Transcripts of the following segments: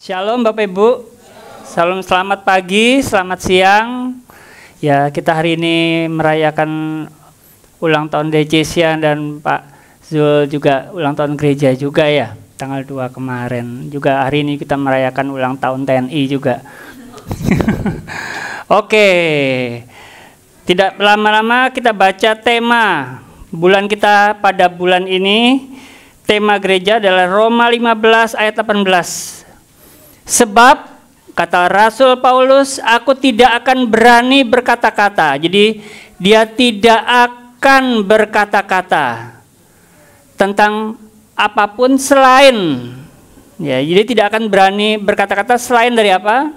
Shalom Bapak Ibu, salam selamat pagi, selamat siang. Ya, kita hari ini merayakan ulang tahun Decesia dan Pak Zul juga ulang tahun gereja juga ya, tanggal 2 kemarin. Juga hari ini kita merayakan ulang tahun TNI juga. Oke, tidak lama-lama kita baca tema bulan kita pada bulan ini. Tema gereja adalah Roma 15 ayat 18. Sebab, kata Rasul Paulus, aku tidak akan berani berkata-kata. Jadi, dia tidak akan berkata-kata tentang apapun selain. Ya, jadi tidak akan berani berkata-kata selain dari apa?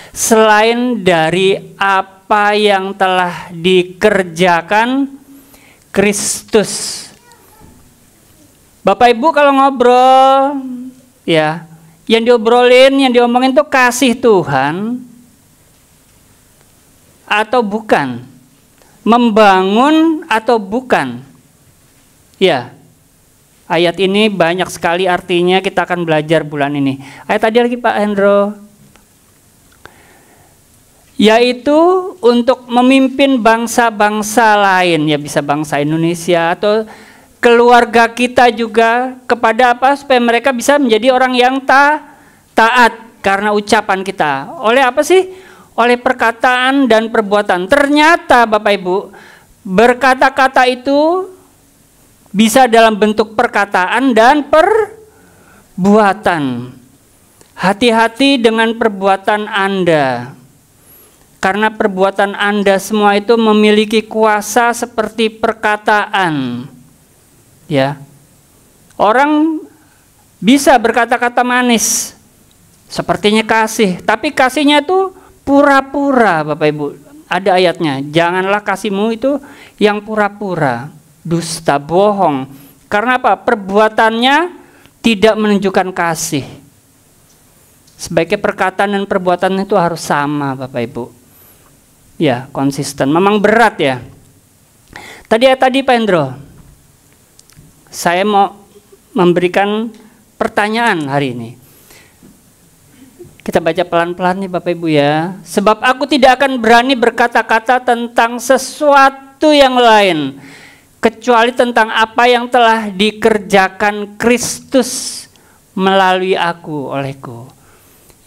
Selain dari apa yang telah dikerjakan Kristus. Bapak Ibu kalau ngobrol, ya, yang diobrolin, yang diomongin itu kasih Tuhan atau bukan? Membangun atau bukan? Ya, ayat ini banyak sekali artinya, kita akan belajar bulan ini. Ayat tadi lagi Pak Hendro. Yaitu untuk memimpin bangsa-bangsa lain, ya bisa bangsa Indonesia atau keluarga kita juga, kepada apa? Supaya mereka bisa menjadi orang yang taat karena ucapan kita. Oleh apa sih? Oleh perkataan dan perbuatan. Ternyata Bapak Ibu, berkata-kata itu bisa dalam bentuk perkataan dan perbuatan. Hati-hati dengan perbuatan Anda. Karena perbuatan Anda semua itu memiliki kuasa seperti perkataan. Ya, orang bisa berkata-kata manis, sepertinya kasih, tapi kasihnya itu pura-pura, Bapak Ibu. Ada ayatnya, janganlah kasihmu itu yang pura-pura, dusta, bohong. Karena apa? Perbuatannya tidak menunjukkan kasih. Sebaiknya perkataan dan perbuatan itu harus sama, Bapak Ibu. Ya, konsisten. Memang berat ya. Tadi Pak Hendro, saya mau memberikan pertanyaan hari ini. Kita baca pelan-pelan nih Bapak Ibu ya. Sebab aku tidak akan berani berkata-kata tentang sesuatu yang lain, kecuali tentang apa yang telah dikerjakan Kristus melalui aku, olehku.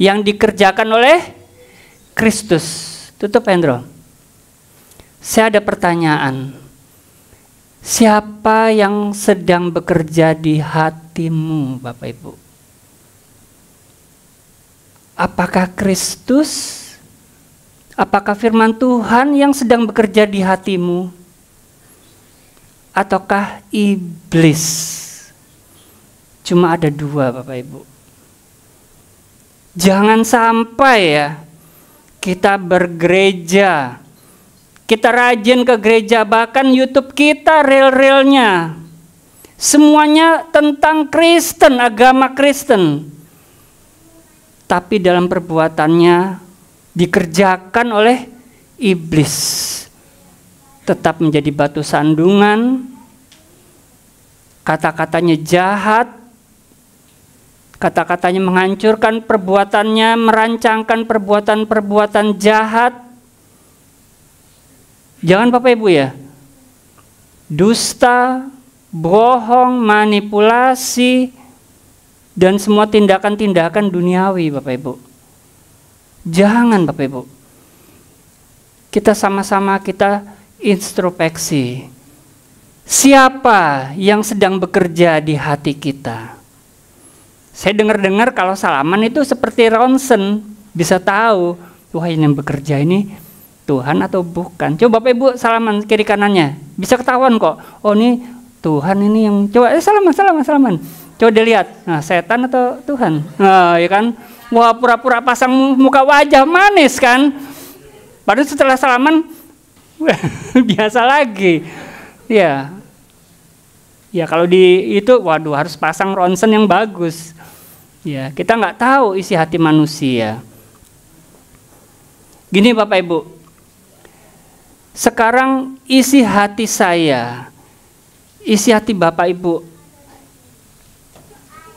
Yang dikerjakan oleh Kristus. Tutup Hendro. Saya ada pertanyaan. Siapa yang sedang bekerja di hatimu, Bapak Ibu? Apakah Kristus? Apakah firman Tuhan yang sedang bekerja di hatimu? Ataukah iblis? Cuma ada dua, Bapak Ibu. Jangan sampai ya kita bergereja, kita rajin ke gereja, bahkan YouTube kita reel-reelnya semuanya tentang Kristen, agama Kristen. Tapi dalam perbuatannya dikerjakan oleh iblis. Tetap menjadi batu sandungan, kata-katanya jahat, kata-katanya menghancurkan perbuatannya, merancangkan perbuatan-perbuatan jahat. Jangan Bapak Ibu ya, dusta, bohong, manipulasi, dan semua tindakan-tindakan duniawi Bapak Ibu. Jangan Bapak Ibu. Kita sama-sama kita introspeksi. Siapa yang sedang bekerja di hati kita? Saya dengar-dengar kalau salaman itu seperti ronsen, bisa tahu, wah ini yang bekerja ini Tuhan atau bukan. Coba Bapak Ibu salaman kiri kanannya, bisa ketahuan kok. Oh ini Tuhan ini yang, coba salaman. Coba dilihat, nah setan atau Tuhan? Nah ya kan, wah pura-pura pasang muka wajah manis kan. Padahal setelah salaman, biasa lagi. Ya, ya kalau di itu, waduh harus pasang ronsen yang bagus. Ya kita nggak tahu isi hati manusia. Gini Bapak Ibu. Sekarang isi hati saya, isi hati Bapak Ibu,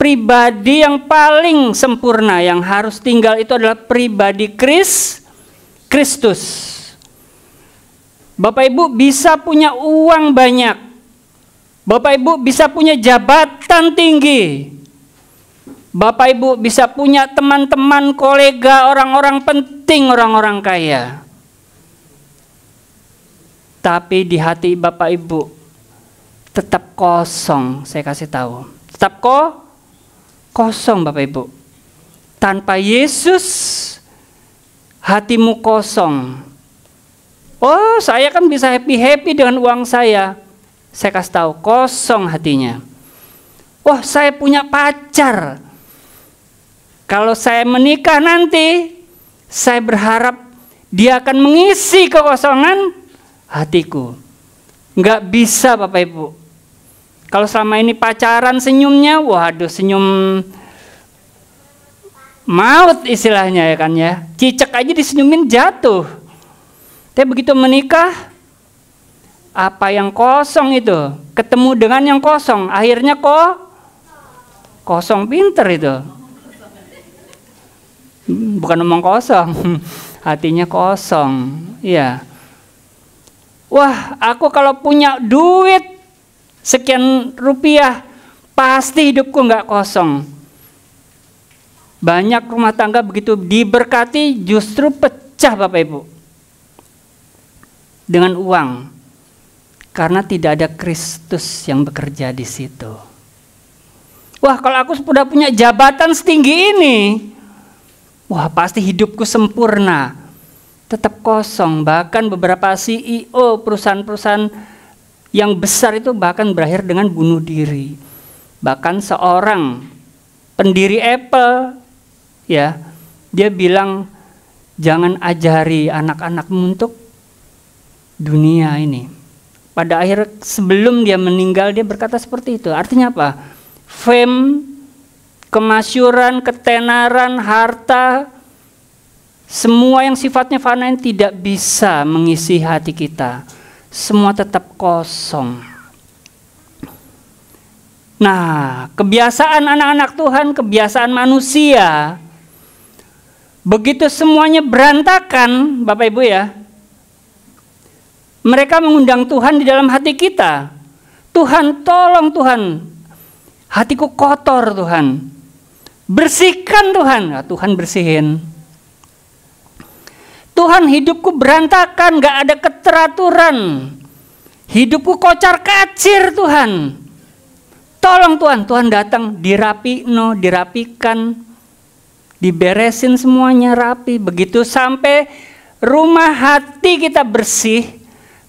pribadi yang paling sempurna yang harus tinggal itu adalah pribadi Kristus. Bapak Ibu bisa punya uang banyak. Bapak Ibu bisa punya jabatan tinggi. Bapak Ibu bisa punya teman-teman, kolega, orang-orang penting, orang-orang kaya. Tapi di hati Bapak Ibu tetap kosong, saya kasih tahu. Tetap kosong Bapak Ibu. Tanpa Yesus, hatimu kosong. Oh, saya kan bisa happy-happy dengan uang saya. Saya kasih tahu, kosong hatinya. Oh, saya punya pacar. Kalau saya menikah nanti, saya berharap dia akan mengisi kekosongan hatiku. Nggak bisa Bapak Ibu. Kalau selama ini pacaran senyumnya, waduh senyum maut istilahnya ya kan ya. Cicak aja disenyumin jatuh. Tapi begitu menikah, apa yang kosong itu ketemu dengan yang kosong, akhirnya kosong pinter itu. Bukan omong kosong, hatinya kosong. Iya. Wah, aku kalau punya duit sekian rupiah, pasti hidupku nggak kosong. Banyak rumah tangga begitu diberkati justru pecah Bapak Ibu. Dengan uang. Karena tidak ada Kristus yang bekerja di situ. Wah, kalau aku sudah punya jabatan setinggi ini, wah pasti hidupku sempurna. Tetap kosong. Bahkan beberapa CEO perusahaan-perusahaan yang besar itu bahkan berakhir dengan bunuh diri. Bahkan seorang pendiri Apple, ya, dia bilang jangan ajari anak-anakmu untuk dunia ini. Pada akhir sebelum dia meninggal dia berkata seperti itu. Artinya apa? Fame, kemasyuran, ketenaran, harta, semua yang sifatnya fana tidak bisa mengisi hati kita. Semua tetap kosong. Nah, kebiasaan anak-anak Tuhan, kebiasaan manusia, begitu semuanya berantakan, Bapak Ibu ya, mereka mengundang Tuhan di dalam hati kita. Tuhan, tolong Tuhan, hatiku kotor Tuhan. Bersihkan Tuhan. Nah, Tuhan bersihin. Tuhan, hidupku berantakan, gak ada keteraturan. Hidupku kocar kacir Tuhan. Tolong Tuhan. Tuhan datang, dirapikan, diberesin semuanya rapi. Begitu sampai rumah hati kita bersih,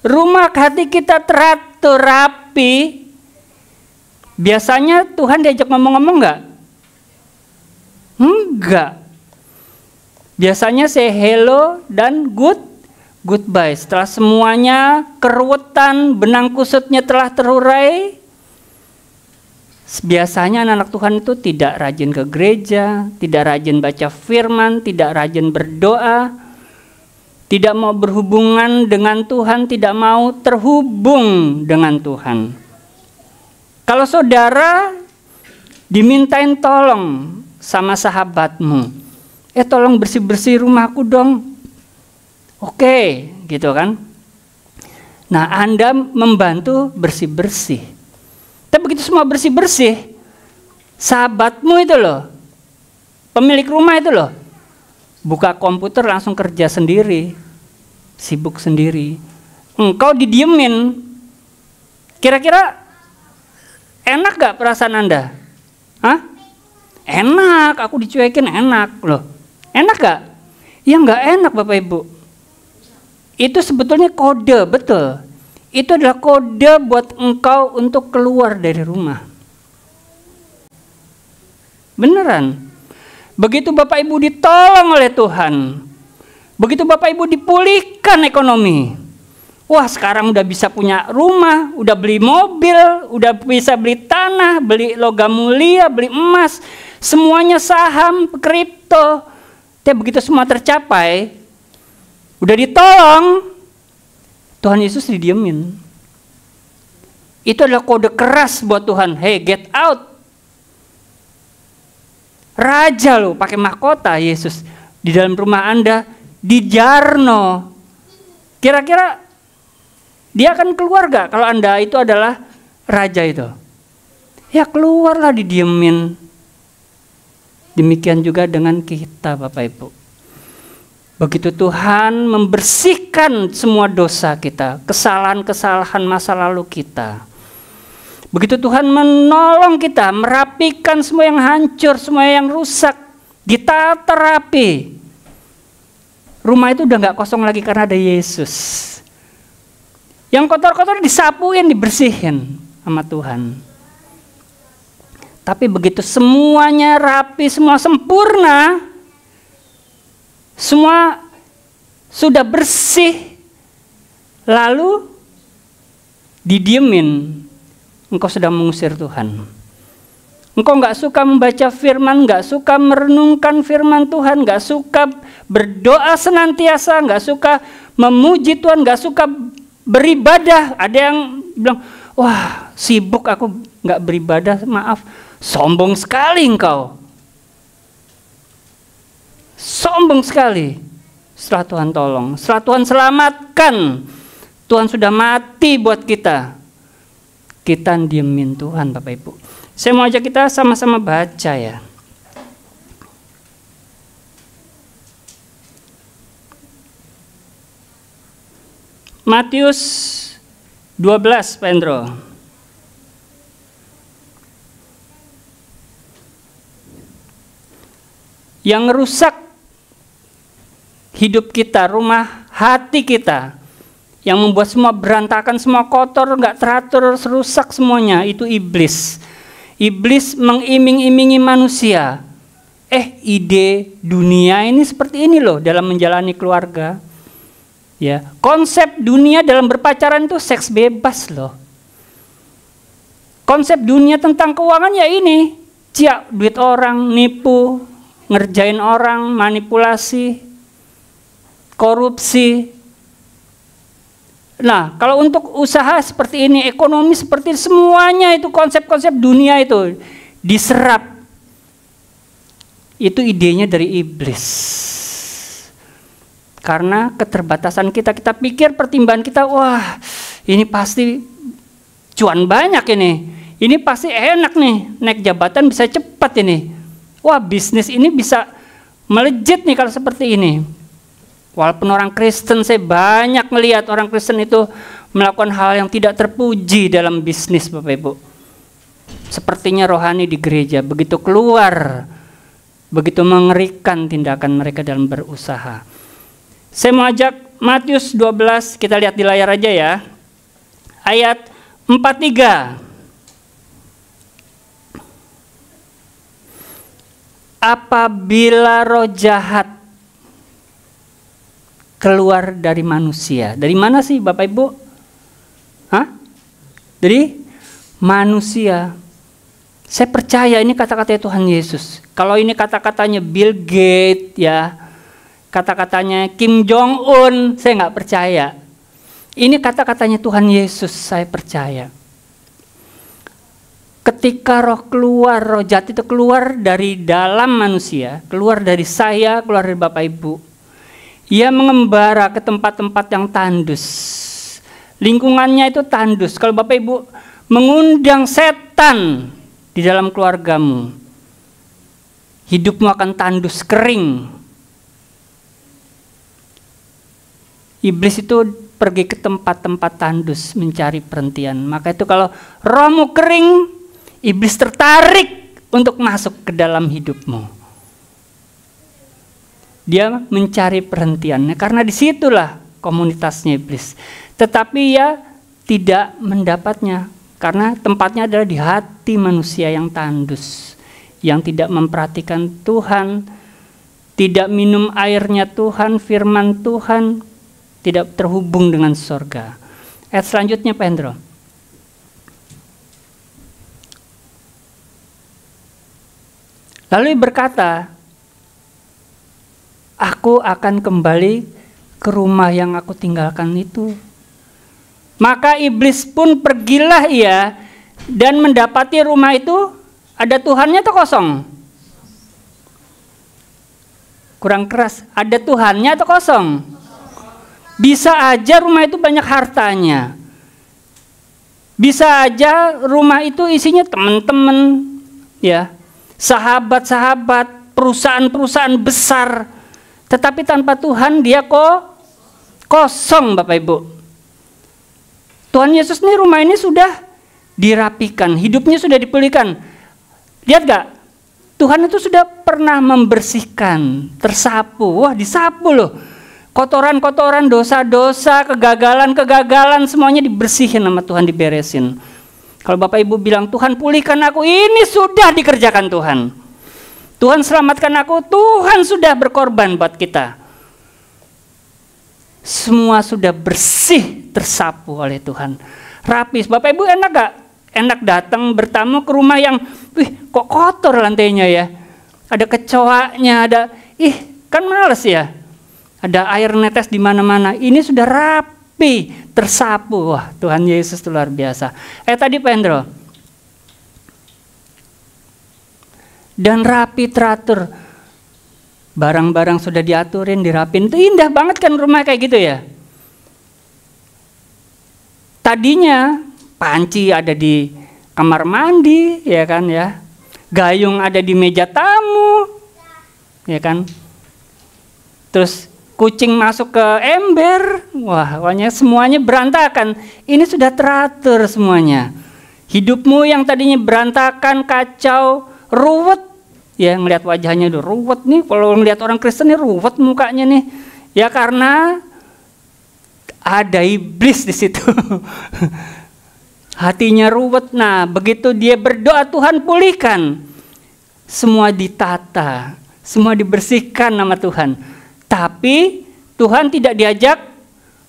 rumah hati kita teratur rapi, biasanya Tuhan diajak ngomong-ngomong gak? Enggak. Biasanya say hello dan goodbye. Setelah semuanya keruwetan, benang kusutnya telah terurai, biasanya anak-anak Tuhan itu tidak rajin ke gereja, tidak rajin baca firman, tidak rajin berdoa, tidak mau berhubungan dengan Tuhan, tidak mau terhubung dengan Tuhan. Kalau saudara dimintain tolong sama sahabatmu, tolong bersih-bersih rumahku dong. Oke, gitu kan. Nah, Anda membantu bersih-bersih. Tapi begitu semua bersih-bersih, sahabatmu itu loh, pemilik rumah itu loh, buka komputer langsung kerja sendiri, sibuk sendiri. Engkau didiemin. Kira-kira enak gak perasaan Anda? Hah? Enak, aku dicuekin enak loh. Enak gak? Ya gak enak Bapak Ibu. Itu sebetulnya kode, betul. Itu adalah kode buat engkau untuk keluar dari rumah. Beneran. Begitu Bapak Ibu ditolong oleh Tuhan, begitu Bapak Ibu dipulihkan ekonomi, wah sekarang udah bisa punya rumah, udah beli mobil, udah bisa beli tanah, beli logam mulia, beli emas, semuanya saham, kripto. Tapi begitu semua tercapai, udah ditolong, Tuhan Yesus didiemin. Itu adalah kode keras buat Tuhan. Hey, get out. Raja loh, pakai mahkota Yesus di dalam rumah Anda, di Jarno. Kira-kira dia akan keluar gak kalau Anda itu adalah raja itu? Ya keluarlah, didiemin. Demikian juga dengan kita Bapak Ibu. Begitu Tuhan membersihkan semua dosa kita, kesalahan-kesalahan masa lalu kita. Begitu Tuhan menolong kita, merapikan semua yang hancur, semua yang rusak, ditata rapi. Rumah itu udah gak kosong lagi karena ada Yesus. Yang kotor-kotor disapuin, dibersihin sama Tuhan. Tapi begitu semuanya rapi, semua sempurna, semua sudah bersih, lalu didiemin, engkau sedang mengusir Tuhan. Engkau gak suka membaca firman, gak suka merenungkan firman Tuhan, gak suka berdoa senantiasa, gak suka memuji Tuhan, gak suka beribadah. Ada yang bilang, wah sibuk aku gak beribadah, maaf. Sombong sekali engkau. Sombong sekali. Setelah Tuhan tolong, setelah Tuhan selamatkan, Tuhan sudah mati buat kita. Kita diemin Tuhan Bapak Ibu. Saya mau ajak kita sama-sama baca ya. Matius 12 Pak Endro. Yang rusak hidup kita, rumah hati kita, yang membuat semua berantakan, semua kotor, gak teratur, rusak semuanya, itu iblis. Iblis mengiming-imingi manusia. Ide dunia ini seperti ini loh dalam menjalani keluarga. Ya, konsep dunia dalam berpacaran itu seks bebas loh. Konsep dunia tentang keuangan ya ini, ciak duit orang, nipu, ngerjain orang, manipulasi, korupsi. Nah, kalau untuk usaha seperti ini, ekonomi seperti ini, semuanya itu konsep-konsep dunia itu diserap. Itu idenya dari iblis. Karena keterbatasan kita pikir pertimbangan kita, wah ini pasti cuan banyak ini. Ini pasti enak nih, naik jabatan bisa cepat ini. Wah bisnis ini bisa melejit nih kalau seperti ini. Walaupun orang Kristen, saya banyak melihat orang Kristen itu melakukan hal yang tidak terpuji dalam bisnis Bapak Ibu. Sepertinya rohani di gereja, begitu keluar, begitu mengerikan tindakan mereka dalam berusaha. Saya mau ajak Matius 12, kita lihat di layar aja ya. Ayat 43. Apabila roh jahat keluar dari manusia. Dari mana sih Bapak Ibu? Hah? Dari manusia. Saya percaya ini kata-kata Tuhan Yesus. Kalau ini kata-katanya Bill Gates ya, kata-katanya Kim Jong Un, saya nggak percaya. Ini kata-katanya Tuhan Yesus, saya percaya. Ketika roh keluar, roh jahat itu keluar dari dalam manusia, keluar dari saya, keluar dari Bapak Ibu. Ia mengembara ke tempat-tempat yang tandus. Lingkungannya itu tandus. Kalau Bapak Ibu mengundang setan di dalam keluargamu, hidupmu akan tandus, kering. Iblis itu pergi ke tempat-tempat tandus mencari perhentian. Maka itu kalau rohmu kering, iblis tertarik untuk masuk ke dalam hidupmu. Dia mencari perhentian, karena disitulah komunitasnya iblis. Tetapi ia tidak mendapatnya, karena tempatnya adalah di hati manusia yang tandus, yang tidak memperhatikan Tuhan, tidak minum airnya Tuhan, firman Tuhan, tidak terhubung dengan surga. Ayat selanjutnya Pak Hendro. Lalu berkata, aku akan kembali ke rumah yang aku tinggalkan itu. Maka iblis pun pergilah ia dan mendapati rumah itu ada Tuhannya atau kosong? Kurang keras. Ada Tuhannya atau kosong? Bisa aja rumah itu banyak hartanya. Bisa aja rumah itu isinya teman-teman, ya, sahabat-sahabat, perusahaan-perusahaan besar. Tetapi tanpa Tuhan dia kok kosong, Bapak Ibu. Tuhan Yesus nih rumah ini sudah dirapikan, hidupnya sudah dipulihkan. Lihat gak? Tuhan itu sudah pernah membersihkan, tersapu. Wah, disapu loh. Kotoran-kotoran, dosa-dosa, kegagalan-kegagalan, semuanya dibersihin sama Tuhan, diberesin. Kalau Bapak Ibu bilang, Tuhan pulihkan aku, ini sudah dikerjakan Tuhan. Tuhan selamatkan aku, Tuhan sudah berkorban buat kita. Semua sudah bersih, tersapu oleh Tuhan. Rapis. Bapak Ibu enak gak? Enak datang bertamu ke rumah yang, kok kotor lantainya ya. Ada kecoaknya, ada, kan males ya. Ada air netes di mana-mana. Ini sudah rapi, tersapu. Wah, Tuhan Yesus itu luar biasa. Tadi Pak Hendro. Dan rapi teratur. Barang-barang sudah diaturin, dirapin. Itu indah banget kan rumah kayak gitu ya. Tadinya panci ada di kamar mandi, ya kan ya. Gayung ada di meja tamu, ya kan. Terus kucing masuk ke ember, wah, pokoknya semuanya berantakan. Ini sudah teratur semuanya. Hidupmu yang tadinya berantakan, kacau, ruwet, ya ngelihat wajahnya udah ruwet nih. Kalau ngelihat orang Kristen nih ruwet mukanya nih, ya karena ada iblis di situ. Hatinya ruwet. Nah, begitu dia berdoa, Tuhan pulihkan. Semua ditata, semua dibersihkan nama Tuhan. Tapi Tuhan tidak diajak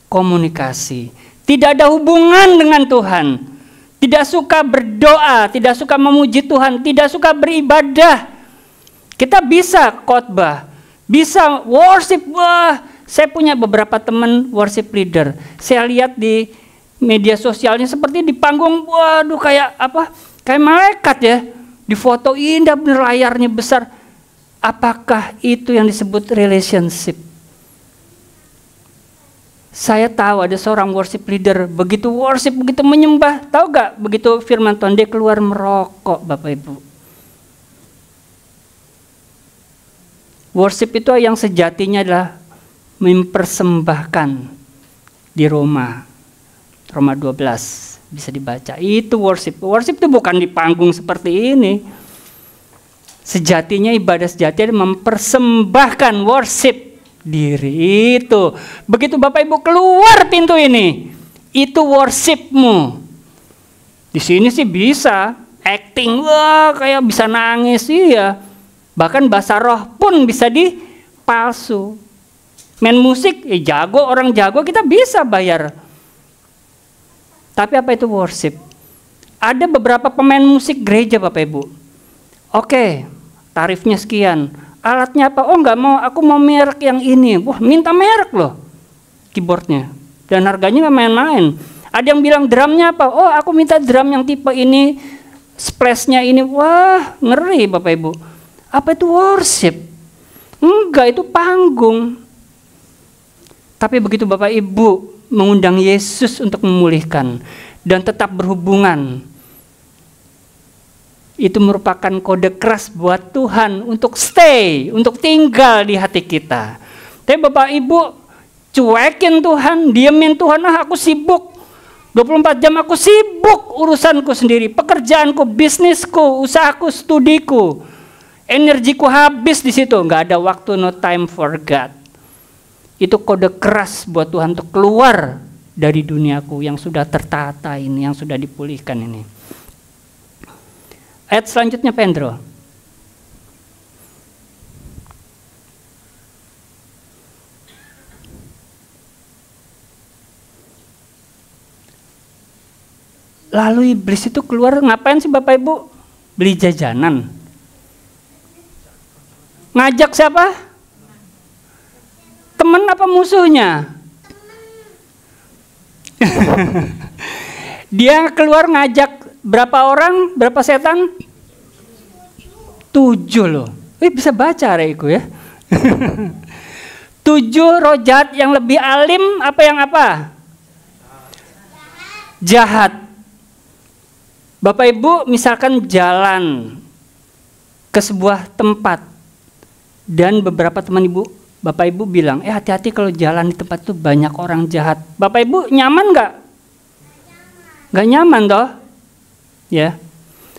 komunikasi. Tidak ada hubungan dengan Tuhan. Tidak suka berdoa, tidak suka memuji Tuhan, tidak suka beribadah. Kita bisa khotbah, bisa worship. Wah, saya punya beberapa teman worship leader. Saya lihat di media sosialnya seperti di panggung, waduh kayak apa? Kayak malaikat ya. Di foto indah bener, layarnya besar. Apakah itu yang disebut relationship? Saya tahu ada seorang worship leader, begitu worship, begitu menyembah, tahu gak? Begitu firman Tuhan, dia keluar merokok, Bapak Ibu. Worship itu yang sejatinya adalah mempersembahkan di Roma 12 bisa dibaca. Itu worship. Worship itu bukan di panggung seperti ini. Sejatinya ibadah sejati adalah mempersembahkan worship diri itu. Begitu Bapak Ibu keluar pintu ini, itu worshipmu. Di sini sih bisa acting, wah kayak bisa nangis, iya. Bahkan bahasa roh pun bisa dipalsu. Main musik, jago, orang jago kita bisa bayar. Tapi apa itu worship? Ada beberapa pemain musik gereja Bapak Ibu. Oke, tarifnya sekian. Alatnya apa? Oh nggak mau, aku mau merek yang ini. Wah, minta merek loh keyboardnya. Dan harganya nggak main-main. Ada yang bilang drumnya apa? Oh aku minta drum yang tipe ini, splashnya ini. Wah, ngeri Bapak Ibu. Apa itu worship? Enggak, itu panggung. Tapi begitu Bapak Ibu mengundang Yesus untuk memulihkan dan tetap berhubungan, itu merupakan kode keras buat Tuhan untuk stay, untuk tinggal di hati kita. Tapi Bapak Ibu cuekin Tuhan, diemin Tuhan, aku sibuk, 24 jam aku sibuk urusanku sendiri, pekerjaanku, bisnisku, usahaku, studiku, energiku habis di situ, nggak ada waktu, no time for God. Itu kode keras buat Tuhan untuk keluar dari duniaku yang sudah tertata ini, yang sudah dipulihkan ini. Ayat selanjutnya Pendro. Lalu iblis itu keluar ngapain sih Bapak Ibu? Beli jajanan. Ngajak siapa? Teman apa musuhnya? Dia keluar ngajak berapa orang, berapa setan? 7 loh. Bisa baca Reiko ya. 7 roh jahat yang lebih alim apa yang apa? Jahat. Bapak Ibu misalkan jalan ke sebuah tempat dan beberapa teman Ibu, Bapak Ibu bilang, hati-hati kalau jalan di tempat itu banyak orang jahat. Bapak Ibu nyaman nggak? Nggak nyaman toh? Ya.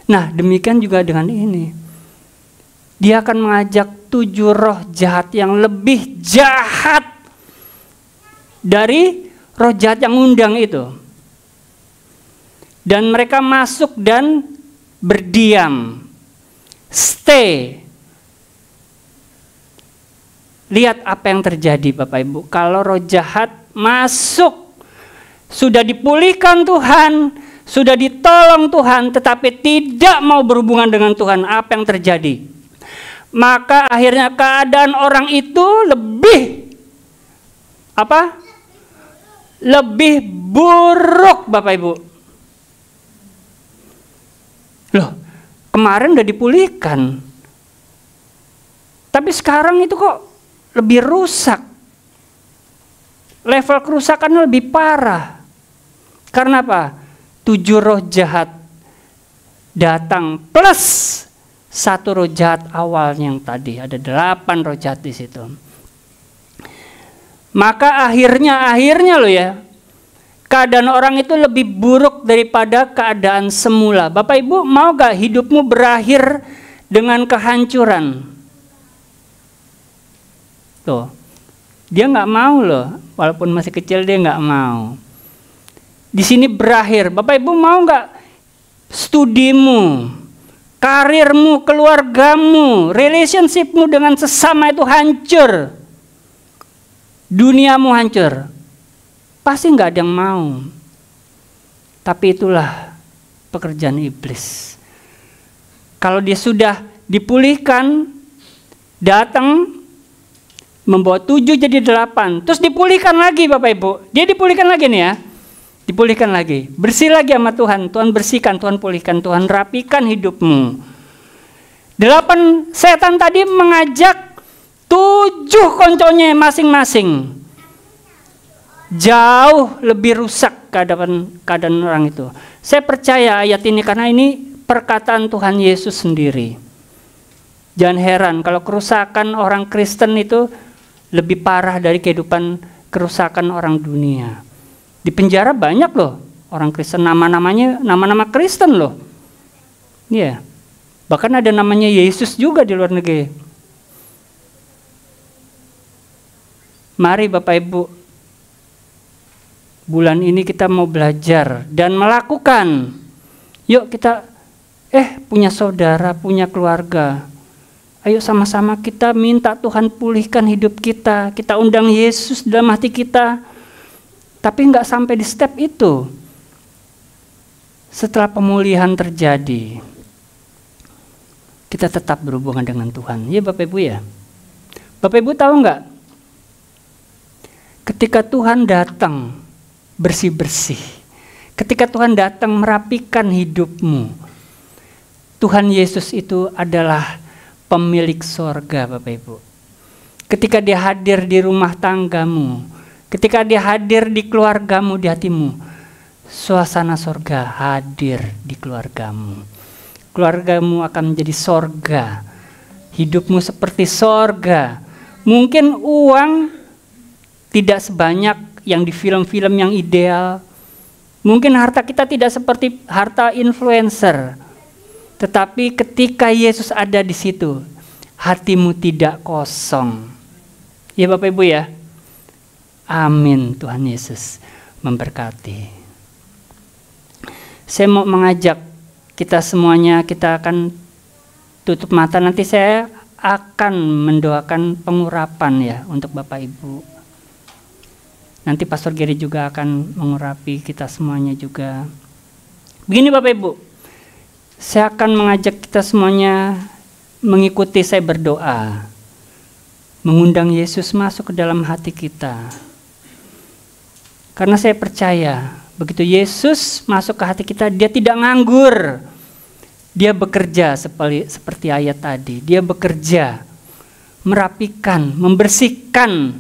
Nah demikian juga dengan ini. Dia akan mengajak 7 roh jahat yang lebih jahat dari roh jahat yang undang itu. Dan mereka masuk dan berdiam. Stay. Lihat apa yang terjadi Bapak Ibu. Kalau roh jahat masuk, sudah dipulihkan Tuhan, sudah ditolong Tuhan, tetapi tidak mau berhubungan dengan Tuhan, apa yang terjadi? Maka akhirnya keadaan orang itu lebih apa? Lebih buruk Bapak Ibu. Loh, kemarin udah dipulihkan. Tapi sekarang itu kok lebih rusak. Level kerusakan lebih parah. Karena apa? 7 roh jahat datang plus 1 roh jahat awal yang tadi. Ada 8 roh jahat di situ. Maka akhirnya loh ya, keadaan orang itu lebih buruk daripada keadaan semula. Bapak Ibu mau gak hidupmu berakhir dengan kehancuran? Tuh, dia nggak mau loh, walaupun masih kecil dia nggak mau. Di sini berakhir. Bapak Ibu mau nggak studimu, karirmu, keluargamu, relationshipmu dengan sesama itu hancur, duniamu hancur? Pasti nggak ada yang mau. Tapi itulah pekerjaan iblis. Kalau dia sudah dipulihkan, datang membawa 7 jadi 8. Terus dipulihkan lagi Bapak Ibu. Dia dipulihkan lagi nih ya. Dipulihkan lagi. Bersih lagi sama Tuhan. Tuhan bersihkan, Tuhan pulihkan, Tuhan rapikan hidupmu. 8 setan tadi mengajak 7 konconya masing-masing. Jauh lebih rusak keadaan orang itu. Saya percaya ayat ini karena ini perkataan Tuhan Yesus sendiri. Jangan heran kalau kerusakan orang Kristen itu lebih parah dari kehidupan kerusakan orang dunia. Di penjara banyak loh orang Kristen, nama-nama Kristen loh. Iya. Bahkan ada namanya Yesus juga di luar negeri. Mari Bapak Ibu, bulan ini kita mau belajar dan melakukan. Yuk kita punya saudara, punya keluarga. Ayo sama-sama kita minta Tuhan pulihkan hidup kita. Kita undang Yesus dalam hati kita. Tapi nggak sampai di step itu. Setelah pemulihan terjadi, kita tetap berhubungan dengan Tuhan. Ya Bapak Ibu ya. Bapak Ibu tahu nggak? Ketika Tuhan datang bersih-bersih. Ketika Tuhan datang merapikan hidupmu. Tuhan Yesus itu adalah pemilik sorga Bapak Ibu. Ketika dia hadir di rumah tanggamu, ketika dia hadir di keluargamu, di hatimu, suasana sorga hadir di keluargamu. Keluargamu akan menjadi sorga. Hidupmu seperti sorga. Mungkin uang tidak sebanyak yang di film-film yang ideal. Mungkin harta kita tidak seperti harta influencer. Tetapi ketika Yesus ada di situ, hatimu tidak kosong. Ya Bapak Ibu ya. Amin. Tuhan Yesus memberkati. Saya mau mengajak kita semuanya, kita akan tutup mata. Nanti saya akan mendoakan pengurapan ya untuk Bapak Ibu. Nanti Pastor Gary juga akan mengurapi kita semuanya juga. Begini Bapak Ibu. Saya akan mengajak kita semuanya mengikuti saya berdoa. Mengundang Yesus masuk ke dalam hati kita. Karena saya percaya, begitu Yesus masuk ke hati kita, dia tidak nganggur. Dia bekerja seperti ayat tadi. Dia bekerja. merapikan, membersihkan,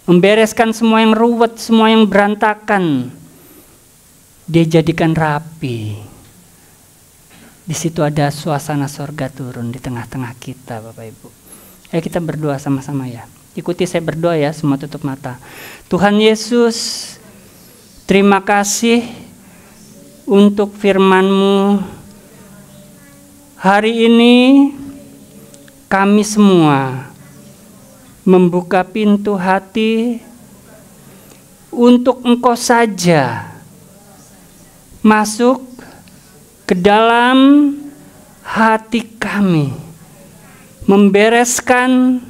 membereskan semua yang ruwet, semua yang berantakan. Dia jadikan rapi. Di situ ada suasana sorga turun di tengah-tengah kita, Bapak Ibu. Ayo kita berdoa sama-sama ya. Ikuti saya berdoa ya, semua tutup mata. Tuhan Yesus, terima kasih untuk firman-Mu. Hari ini kami semua membuka pintu hati untuk Engkau saja masuk ke dalam hati kami, membereskan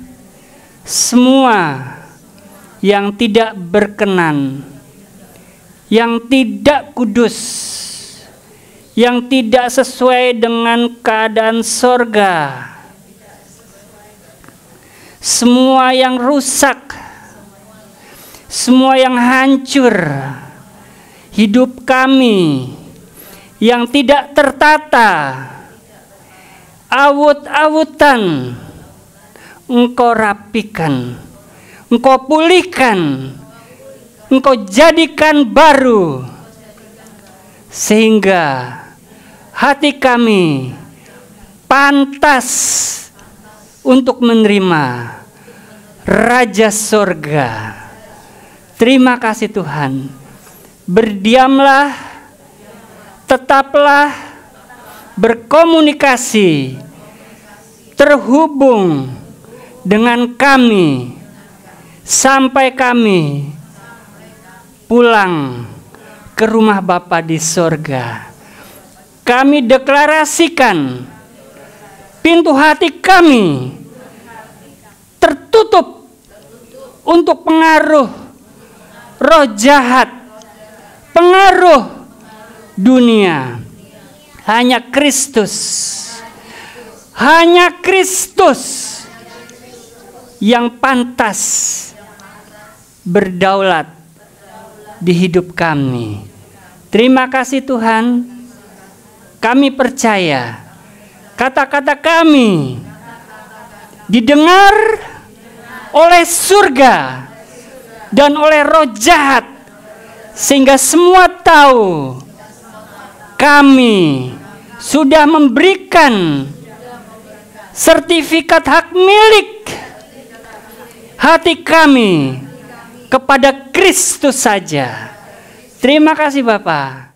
semua yang tidak berkenan, yang tidak kudus, yang tidak sesuai dengan keadaan sorga, semua yang rusak, semua yang hancur, hidup kami yang tidak tertata, awut-awutan, Engkau rapikan, Engkau pulihkan, Engkau jadikan baru, sehingga hati kami pantas untuk menerima Raja Sorga. Terima kasih Tuhan. Berdiamlah, tetaplah berkomunikasi, terhubung dengan kami sampai kami pulang ke rumah Bapa di sorga. Kami deklarasikan pintu hati kami tertutup untuk pengaruh roh jahat, pengaruh dunia. Hanya Kristus, hanya Kristus yang pantas berdaulat di hidup kami. Terima kasih Tuhan. Kami percaya kata-kata kami didengar oleh surga dan oleh roh jahat, sehingga semua tahu kami sudah memberikan sertifikat hak milik hati kami kepada Kristus saja. Terima kasih Bapak.